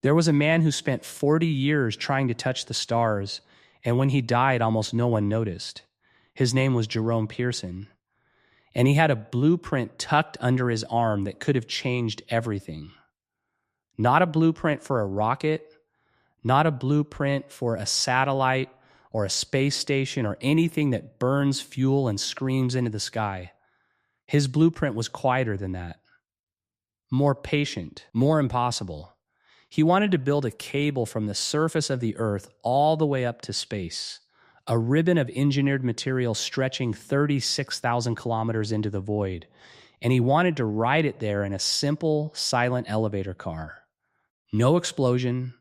There was a man who spent 40 years trying to touch the stars, and when he died, almost no one noticed. His name was Jerome Pearson, and he had a blueprint tucked under his arm that could have changed everything. Not a blueprint for a rocket, not a blueprint for a satellite or a space station or anything that burns fuel and screams into the sky. His blueprint was quieter than that, more patient, more impossible. He wanted to build a cable from the surface of the Earth all the way up to space, a ribbon of engineered material stretching 36,000 kilometers into the void, and he wanted to ride it there in a simple, silent elevator car. No explosion,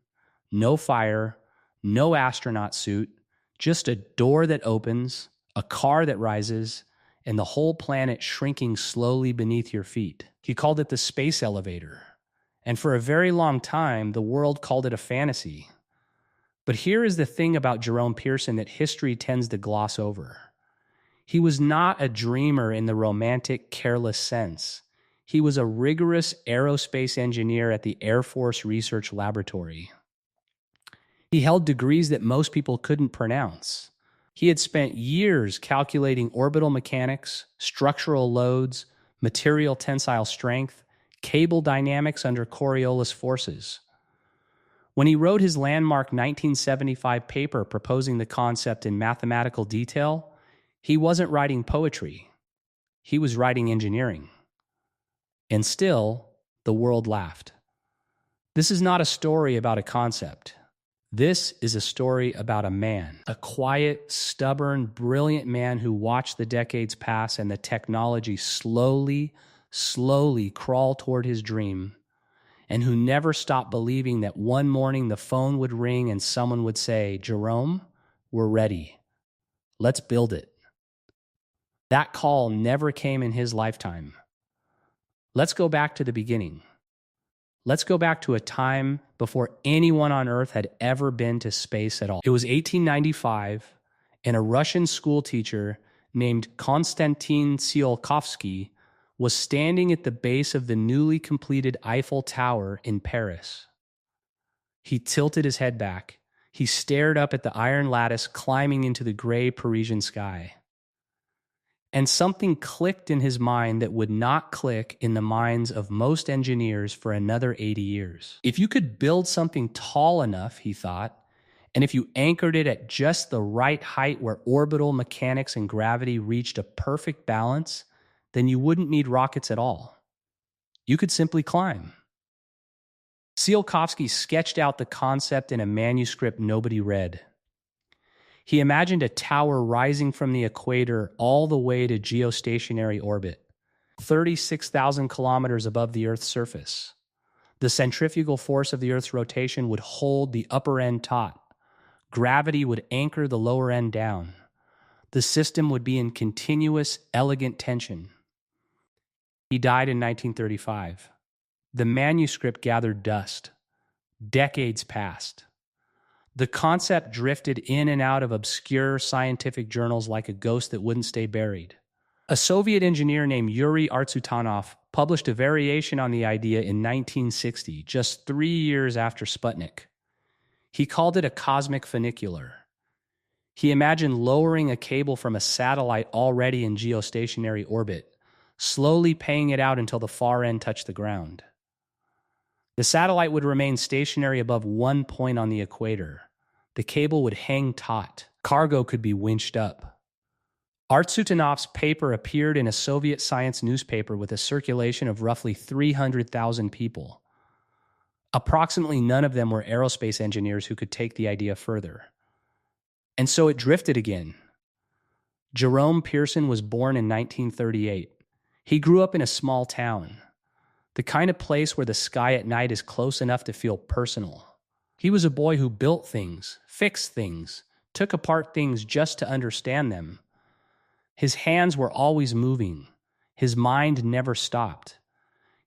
no fire, no astronaut suit, just a door that opens, a car that rises, and the whole planet shrinking slowly beneath your feet. He called it the space elevator. And for a very long time, the world called it a fantasy. But here is the thing about Jerome Pearson that history tends to gloss over. He was not a dreamer in the romantic, careless sense. He was a rigorous aerospace engineer at the Air Force Research Laboratory. He held degrees that most people couldn't pronounce. He had spent years calculating orbital mechanics, structural loads, material tensile strength, cable dynamics under Coriolis forces. When he wrote his landmark 1975 paper proposing the concept in mathematical detail, he wasn't writing poetry. He was writing engineering. And still, the world laughed. This is not a story about a concept. This is a story about a man, a quiet, stubborn, brilliant man who watched the decades pass and the technology slowly crawl toward his dream, and who never stopped believing that one morning the phone would ring and someone would say, "Jerome, we're ready. Let's build it." That call never came in his lifetime. Let's go back to the beginning. Let's go back to a time before anyone on Earth had ever been to space at all. It was 1895, and a Russian schoolteacher named Konstantin Tsiolkovsky was standing at the base of the newly completed Eiffel Tower in Paris. He tilted his head back. He stared up at the iron lattice climbing into the gray Parisian sky. And something clicked in his mind that would not click in the minds of most engineers for another 80 years. If you could build something tall enough, he thought, and if you anchored it at just the right height where orbital mechanics and gravity reached a perfect balance, then you wouldn't need rockets at all. You could simply climb. Tsiolkovsky sketched out the concept in a manuscript nobody read. He imagined a tower rising from the equator all the way to geostationary orbit, 36,000 kilometers above the Earth's surface. The centrifugal force of the Earth's rotation would hold the upper end taut. Gravity would anchor the lower end down. The system would be in continuous, elegant tension. He died in 1935. The manuscript gathered dust. Decades passed. The concept drifted in and out of obscure scientific journals like a ghost that wouldn't stay buried. A Soviet engineer named Yuri Artsutanov published a variation on the idea in 1960, just 3 years after Sputnik. He called it a cosmic funicular. He imagined lowering a cable from a satellite already in geostationary orbit, slowly paying it out until the far end touched the ground. The satellite would remain stationary above one point on the equator. The cable would hang taut. Cargo could be winched up. Artsutanov's paper appeared in a Soviet science newspaper with a circulation of roughly 300,000 people. Approximately none of them were aerospace engineers who could take the idea further. And so it drifted again. Jerome Pearson was born in 1938. He grew up in a small town, the kind of place where the sky at night is close enough to feel personal. He was a boy who built things, fixed things, took apart things just to understand them. His hands were always moving. His mind never stopped.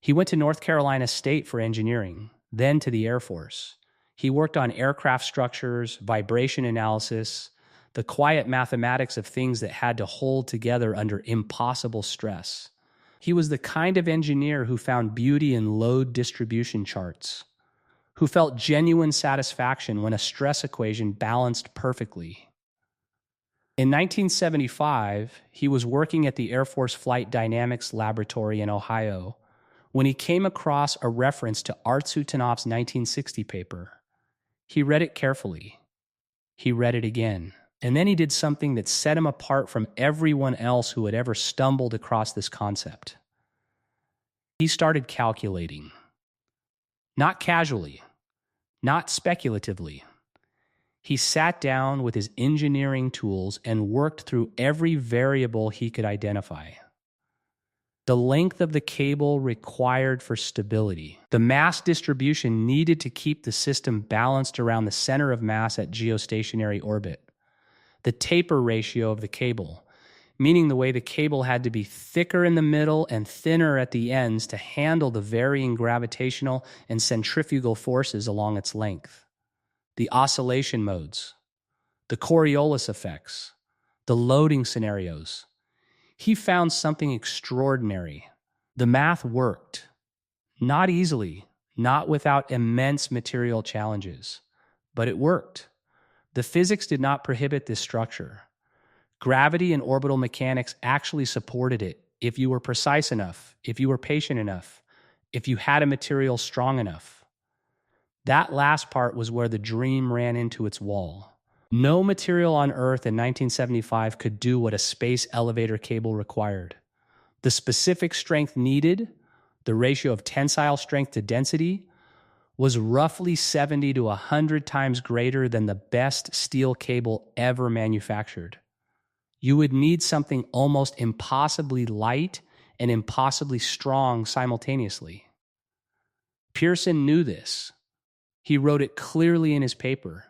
He went to North Carolina State for engineering, then to the Air Force. He worked on aircraft structures, vibration analysis, the quiet mathematics of things that had to hold together under impossible stress. He was the kind of engineer who found beauty in load distribution charts. who felt genuine satisfaction when a stress equation balanced perfectly. In 1975, he was working at the Air Force Flight Dynamics Laboratory in Ohio when he came across a reference to Artsutonov's 1960 paper. He read it carefully. He read it again. And then he did something that set him apart from everyone else who had ever stumbled across this concept. He started calculating. Not casually, not speculatively. He sat down with his engineering tools and worked through every variable he could identify. The length of the cable required for stability, the mass distribution needed to keep the system balanced around the center of mass at geostationary orbit, the taper ratio of the cable, meaning the way the cable had to be thicker in the middle and thinner at the ends to handle the varying gravitational and centrifugal forces along its length, the oscillation modes, the Coriolis effects, the loading scenarios. He found something extraordinary. The math worked. Not easily, not without immense material challenges, but it worked. The physics did not prohibit this structure. Gravity and orbital mechanics actually supported it if you were precise enough, if you were patient enough, if you had a material strong enough. That last part was where the dream ran into its wall. No material on Earth in 1975 could do what a space elevator cable required. The specific strength needed, the ratio of tensile strength to density, was roughly 70 to 100 times greater than the best steel cable ever manufactured. You would need something almost impossibly light and impossibly strong simultaneously. Pearson knew this. He wrote it clearly in his paper.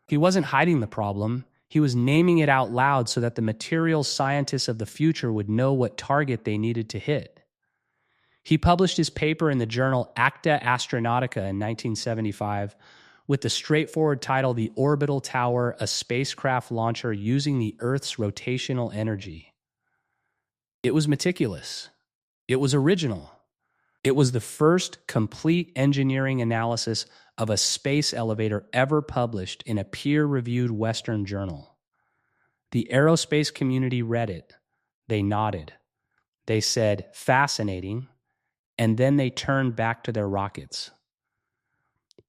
He wasn't hiding the problem. He was naming it out loud so that the materials scientists of the future would know what target they needed to hit. He published his paper in the journal Acta Astronautica in 1975 with the straightforward title, The Orbital Tower, a Spacecraft Launcher Using the Earth's Rotational Energy. It was meticulous. It was original. It was the first complete engineering analysis of a space elevator ever published in a peer-reviewed Western journal. The aerospace community read it. They nodded. They said, fascinating, and then they turned back to their rockets.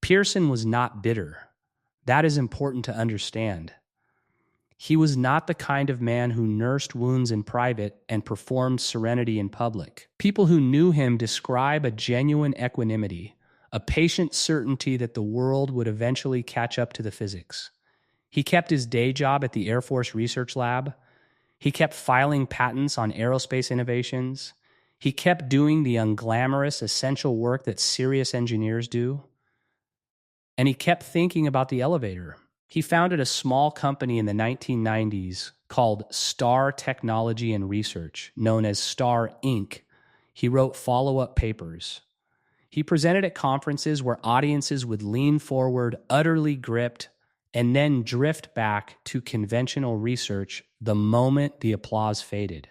Pearson was not bitter. That is important to understand. He was not the kind of man who nursed wounds in private and performed serenity in public. People who knew him describe a genuine equanimity, a patient certainty that the world would eventually catch up to the physics. He kept his day job at the Air Force Research Lab. He kept filing patents on aerospace innovations. He kept doing the unglamorous, essential work that serious engineers do. And he kept thinking about the elevator. He founded a small company in the 1990s called Star Technology and Research, known as Star Inc. He wrote follow-up papers. He presented at conferences where audiences would lean forward, utterly gripped, and then drift back to conventional research the moment the applause faded.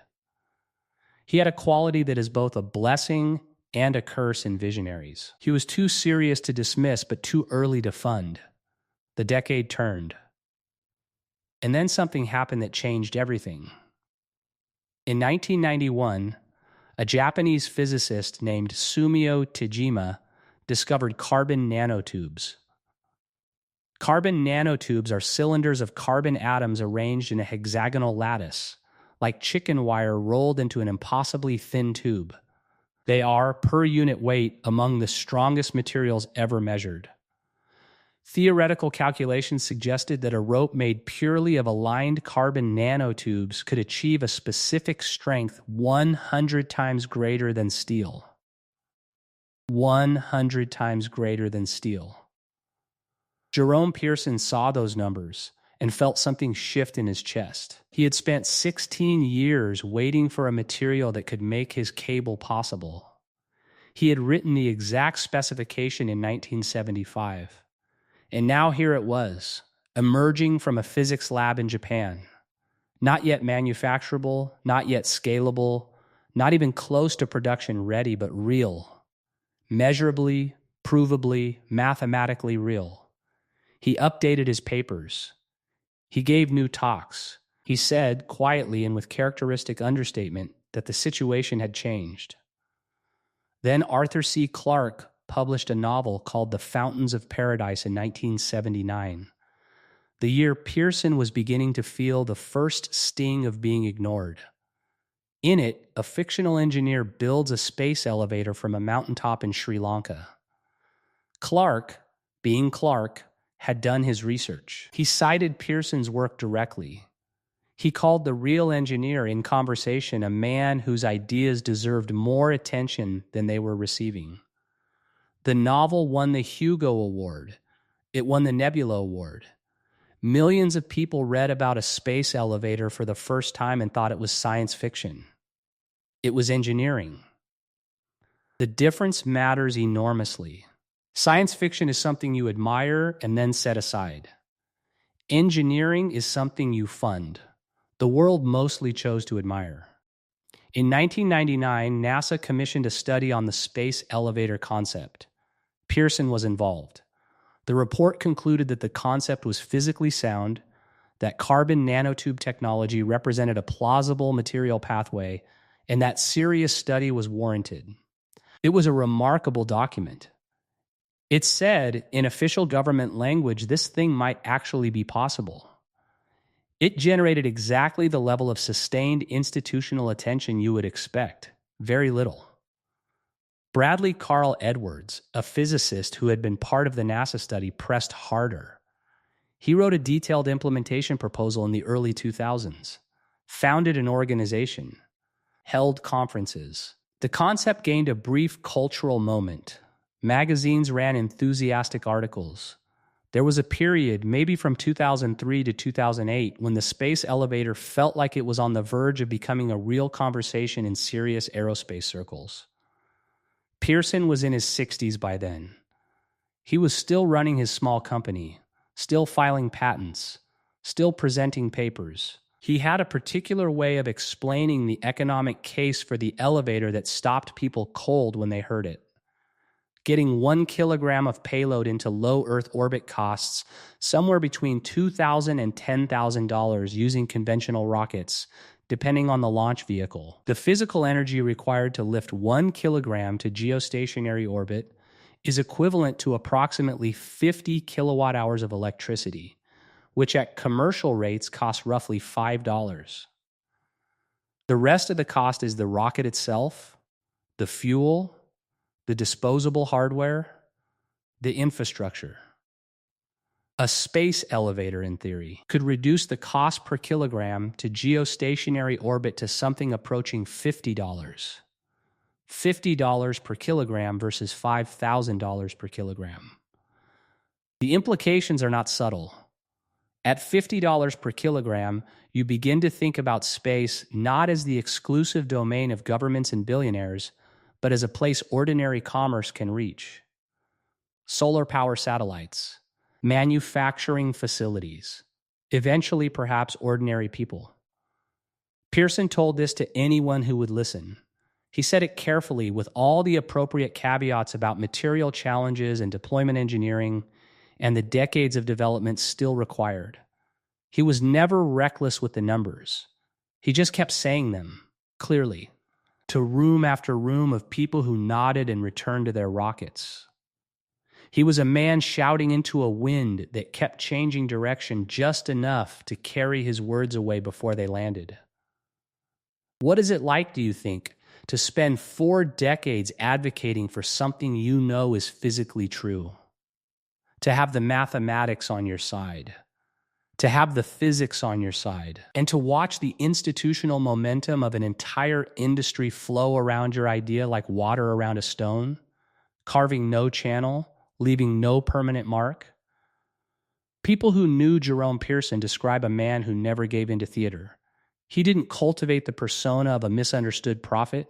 He had a quality that is both a blessing and a curse in visionaries. He was too serious to dismiss, but too early to fund. The decade turned. And then something happened that changed everything. In 1991, a Japanese physicist named Sumio Tajima discovered carbon nanotubes. Carbon nanotubes are cylinders of carbon atoms arranged in a hexagonal lattice, like chicken wire rolled into an impossibly thin tube. They are, per unit weight, among the strongest materials ever measured. Theoretical calculations suggested that a rope made purely of aligned carbon nanotubes could achieve a specific strength 100 times greater than steel. 100 times greater than steel. Jerome Pearson saw those numbers and felt something shift in his chest. He had spent 16 years waiting for a material that could make his cable possible. He had written the exact specification in 1975. And now here it was, emerging from a physics lab in Japan. Not yet manufacturable, not yet scalable, not even close to production ready, but real. Measurably, provably, mathematically real. He updated his papers. He gave new talks. He said, quietly and with characteristic understatement, that the situation had changed. Then Arthur C. Clarke published a novel called The Fountains of Paradise in 1979, the year Pearson was beginning to feel the first sting of being ignored. In it, a fictional engineer builds a space elevator from a mountaintop in Sri Lanka. Clarke, being Clarke, had done his research. He cited Pearson's work directly. He called the real engineer in conversation a man whose ideas deserved more attention than they were receiving. The novel won the Hugo Award. It won the Nebula Award. Millions of people read about a space elevator for the first time and thought it was science fiction. It was engineering. The difference matters enormously. Science fiction is something you admire and then set aside. Engineering is something you fund. The world mostly chose to admire. In 1999, NASA commissioned a study on the space elevator concept. Pearson was involved. The report concluded that the concept was physically sound, that carbon nanotube technology represented a plausible material pathway, and that serious study was warranted. It was a remarkable document. It said, in official government language, this thing might actually be possible. It generated exactly the level of sustained institutional attention you would expect. Very little. Bradley Carl Edwards, a physicist who had been part of the NASA study, pressed harder. He wrote a detailed implementation proposal in the early 2000s, founded an organization, held conferences. The concept gained a brief cultural moment. Magazines ran enthusiastic articles. There was a period, maybe from 2003 to 2008, when the space elevator felt like it was on the verge of becoming a real conversation in serious aerospace circles. Pearson was in his 60s by then. He was still running his small company, still filing patents, still presenting papers. He had a particular way of explaining the economic case for the elevator that stopped people cold when they heard it. Getting 1 kilogram of payload into low Earth orbit costs somewhere between $2,000 and $10,000 using conventional rockets, depending on the launch vehicle. The physical energy required to lift 1 kilogram to geostationary orbit is equivalent to approximately 50 kilowatt hours of electricity, which at commercial rates costs roughly $5. The rest of the cost is the rocket itself, the fuel, the disposable hardware, the infrastructure. A space elevator, in theory, could reduce the cost per kilogram to geostationary orbit to something approaching $50. $50 per kilogram versus $5,000 per kilogram. The implications are not subtle. At $50 per kilogram, you begin to think about space not as the exclusive domain of governments and billionaires, but as a place ordinary commerce can reach. Solar power satellites, manufacturing facilities, eventually perhaps ordinary people. Pearson told this to anyone who would listen. He said it carefully with all the appropriate caveats about material challenges and deployment engineering and the decades of development still required. He was never reckless with the numbers. He just kept saying them, clearly, to room after room of people who nodded and returned to their rockets. He was a man shouting into a wind that kept changing direction just enough to carry his words away before they landed. What is it like, do you think, to spend 4 decades advocating for something you know is physically true? To have the mathematics on your side, to have the physics on your side, and to watch the institutional momentum of an entire industry flow around your idea like water around a stone, carving no channel, leaving no permanent mark? People who knew Jerome Pearson describe a man who never gave into theater. He didn't cultivate the persona of a misunderstood prophet.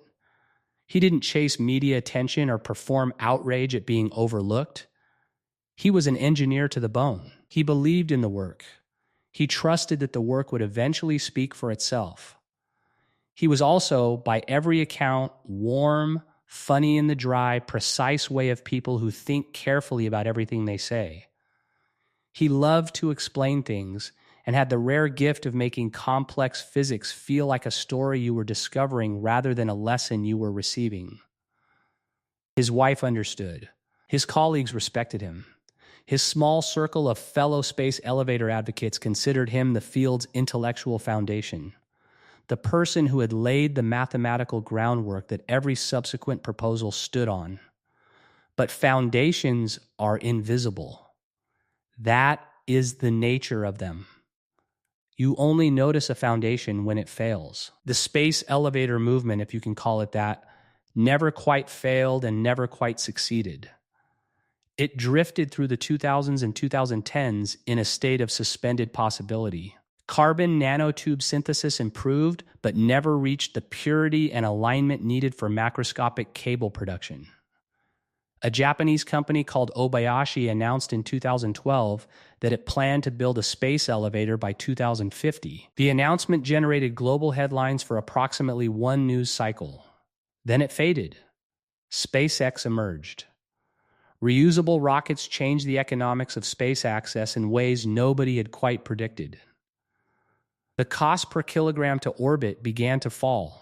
He didn't chase media attention or perform outrage at being overlooked. He was an engineer to the bone. He believed in the work. He trusted that the work would eventually speak for itself. He was also, by every account, warm, funny in the dry, precise way of people who think carefully about everything they say. He loved to explain things and had the rare gift of making complex physics feel like a story you were discovering rather than a lesson you were receiving. His wife understood. His colleagues respected him. His small circle of fellow space elevator advocates considered him the field's intellectual foundation, the person who had laid the mathematical groundwork that every subsequent proposal stood on. But foundations are invisible. That is the nature of them. You only notice a foundation when it fails. The space elevator movement, if you can call it that, never quite failed and never quite succeeded. It drifted through the 2000s and 2010s in a state of suspended possibility. Carbon nanotube synthesis improved, but never reached the purity and alignment needed for macroscopic cable production. A Japanese company called Obayashi announced in 2012 that it planned to build a space elevator by 2050. The announcement generated global headlines for approximately one news cycle. Then it faded. SpaceX emerged. Reusable rockets changed the economics of space access in ways nobody had quite predicted. The cost per kilogram to orbit began to fall,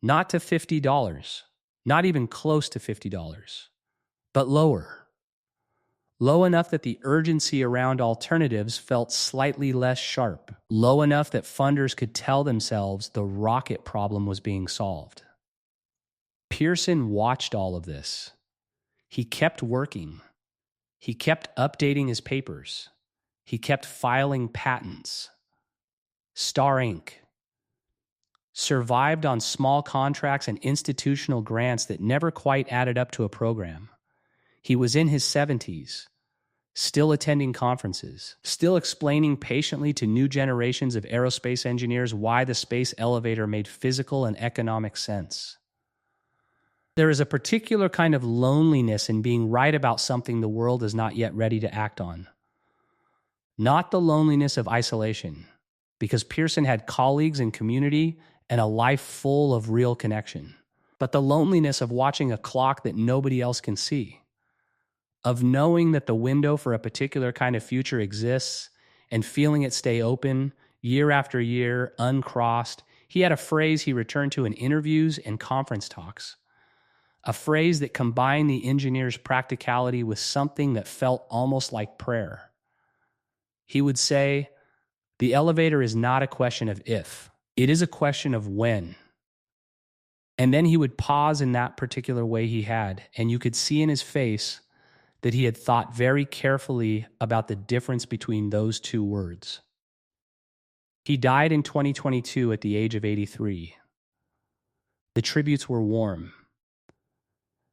not to $50, not even close to $50, but lower. Low enough that the urgency around alternatives felt slightly less sharp, low enough that funders could tell themselves the rocket problem was being solved. Pearson watched all of this. He kept working. He kept updating his papers. He kept filing patents. Star Inc. survived on small contracts and institutional grants that never quite added up to a program. He was in his 70s, still attending conferences, still explaining patiently to new generations of aerospace engineers why the space elevator made physical and economic sense. There is a particular kind of loneliness in being right about something the world is not yet ready to act on. Not the loneliness of isolation, because Pearson had colleagues and community and a life full of real connection, but the loneliness of watching a clock that nobody else can see, of knowing that the window for a particular kind of future exists and feeling it stay open year after year, uncrossed. He had a phrase he returned to in interviews and conference talks. A phrase that combined the engineer's practicality with something that felt almost like prayer. He would say, "The elevator is not a question of if, it is a question of when." And then he would pause in that particular way he had, and you could see in his face that he had thought very carefully about the difference between those two words. He died in 2022 at the age of 83. The tributes were warm.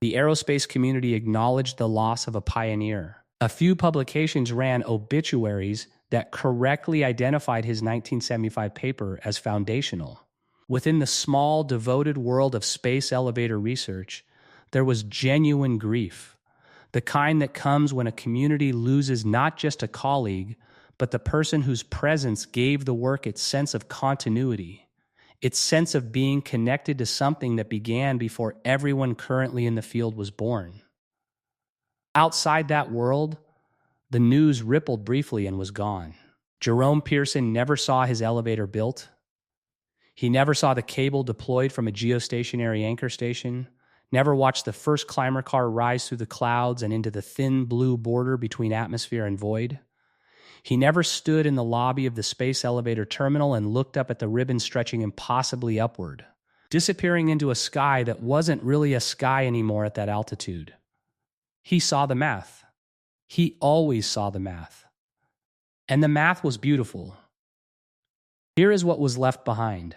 The aerospace community acknowledged the loss of a pioneer. A few publications ran obituaries that correctly identified his 1975 paper as foundational. Within the small, devoted world of space elevator research, there was genuine grief, the kind that comes when a community loses not just a colleague, but the person whose presence gave the work its sense of continuity, its sense of being connected to something that began before everyone currently in the field was born. Outside that world, the news rippled briefly and was gone. Jerome Pearson never saw his elevator built. He never saw the cable deployed from a geostationary anchor station, never watched the first climber car rise through the clouds and into the thin blue border between atmosphere and void. He never stood in the lobby of the space elevator terminal and looked up at the ribbon stretching impossibly upward, disappearing into a sky that wasn't really a sky anymore at that altitude. He saw the math. He always saw the math. And the math was beautiful. Here is what was left behind.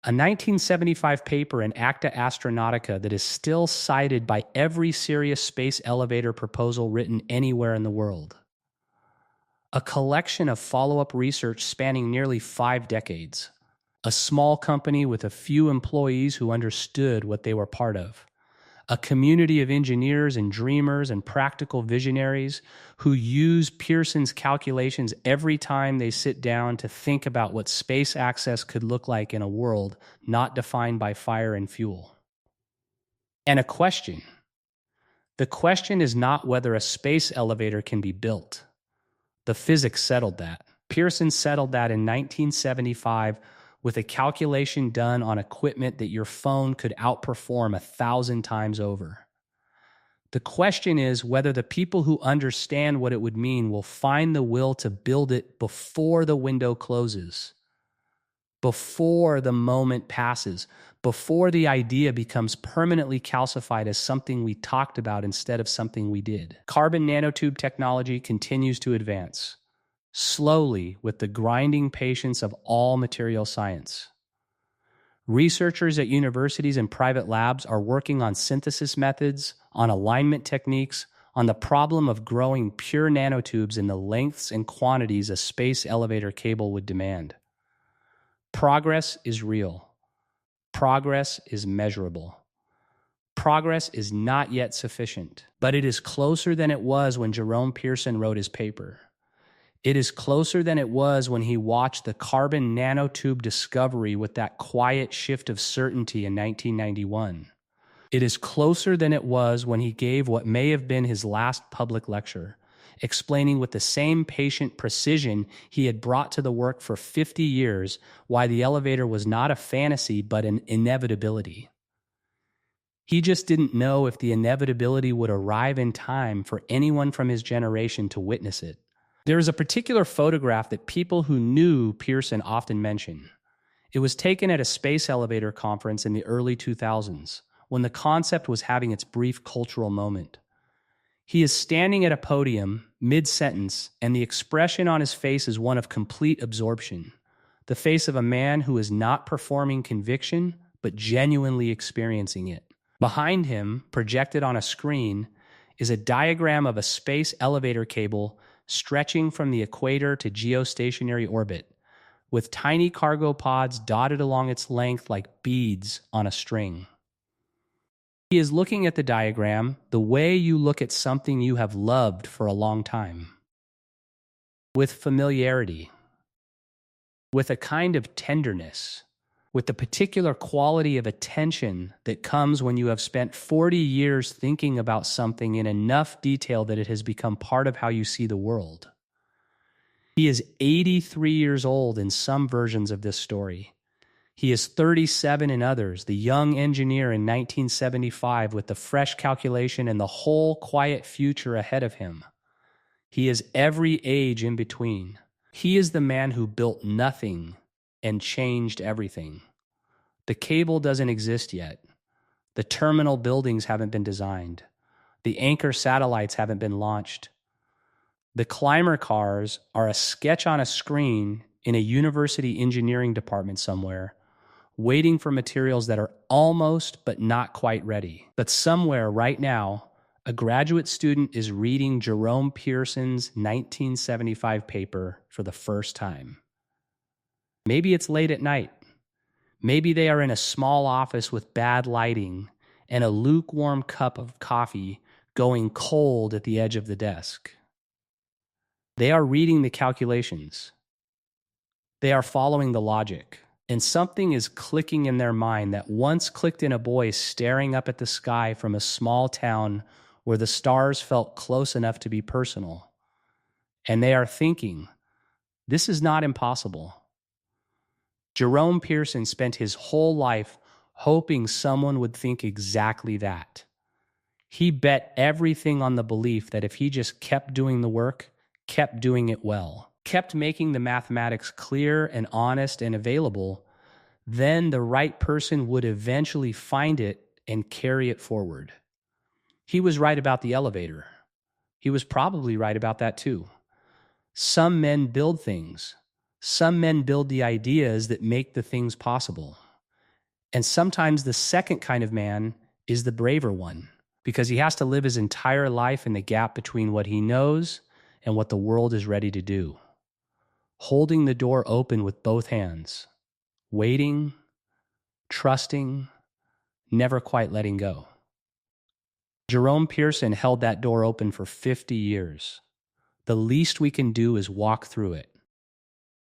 A 1975 paper in Acta Astronautica that is still cited by every serious space elevator proposal written anywhere in the world. A collection of follow-up research spanning nearly 5 decades. A small company with a few employees who understood what they were part of. A community of engineers and dreamers and practical visionaries who use Pearson's calculations every time they sit down to think about what space access could look like in a world not defined by fire and fuel. And a question. The question is not whether a space elevator can be built. The physics settled that. Pearson settled that in 1975 with a calculation done on equipment that your phone could outperform 1,000 times over. The question is whether the people who understand what it would mean will find the will to build it before the window closes, before the moment passes, before the idea becomes permanently calcified as something we talked about instead of something we did. Carbon nanotube technology continues to advance, slowly with the grinding patience of all material science. Researchers at universities and private labs are working on synthesis methods, on alignment techniques, on the problem of growing pure nanotubes in the lengths and quantities a space elevator cable would demand. Progress is real. Progress is measurable. Progress is not yet sufficient, but it is closer than it was when Jerome Pearson wrote his paper. It is closer than it was when he watched the carbon nanotube discovery with that quiet shift of certainty in 1991. It is closer than it was when he gave what may have been his last public lecture, explaining with the same patient precision he had brought to the work for 50 years why the elevator was not a fantasy but an inevitability. He just didn't know if the inevitability would arrive in time for anyone from his generation to witness it. There is a particular photograph that people who knew Pearson often mention. It was taken at a space elevator conference in the early 2000s, when the concept was having its brief cultural moment. He is standing at a podium, mid-sentence, and the expression on his face is one of complete absorption, the face of a man who is not performing conviction, but genuinely experiencing it. Behind him, projected on a screen, is a diagram of a space elevator cable stretching from the equator to geostationary orbit, with tiny cargo pods dotted along its length like beads on a string. He is looking at the diagram the way you look at something you have loved for a long time, with familiarity, with a kind of tenderness, with the particular quality of attention that comes when you have spent 40 years thinking about something in enough detail that it has become part of how you see the world. He is 83 years old in some versions of this story. He is 37 in others, the young engineer in 1975 with the fresh calculation and the whole quiet future ahead of him. He is every age in between. He is the man who built nothing and changed everything. The cable doesn't exist yet. The terminal buildings haven't been designed. The anchor satellites haven't been launched. The climber cars are a sketch on a screen in a university engineering department somewhere, waiting for materials that are almost but not quite ready. But somewhere right now, a graduate student is reading Jerome Pearson's 1975 paper for the first time. Maybe it's late at night. Maybe they are in a small office with bad lighting and a lukewarm cup of coffee going cold at the edge of the desk. They are reading the calculations. They are following the logic. And something is clicking in their mind that once clicked in a boy staring up at the sky from a small town where the stars felt close enough to be personal. And they are thinking, this is not impossible. Jerome Pearson spent his whole life hoping someone would think exactly that. He bet everything on the belief that if he just kept doing the work, kept doing it well, kept making the mathematics clear and honest and available, then the right person would eventually find it and carry it forward. He was right about the elevator. He was probably right about that too. Some men build things. Some men build the ideas that make the things possible. And sometimes the second kind of man is the braver one, because he has to live his entire life in the gap between what he knows and what the world is ready to do. Holding the door open with both hands, waiting, trusting, never quite letting go. Jerome Pearson held that door open for 50 years. The least we can do is walk through it.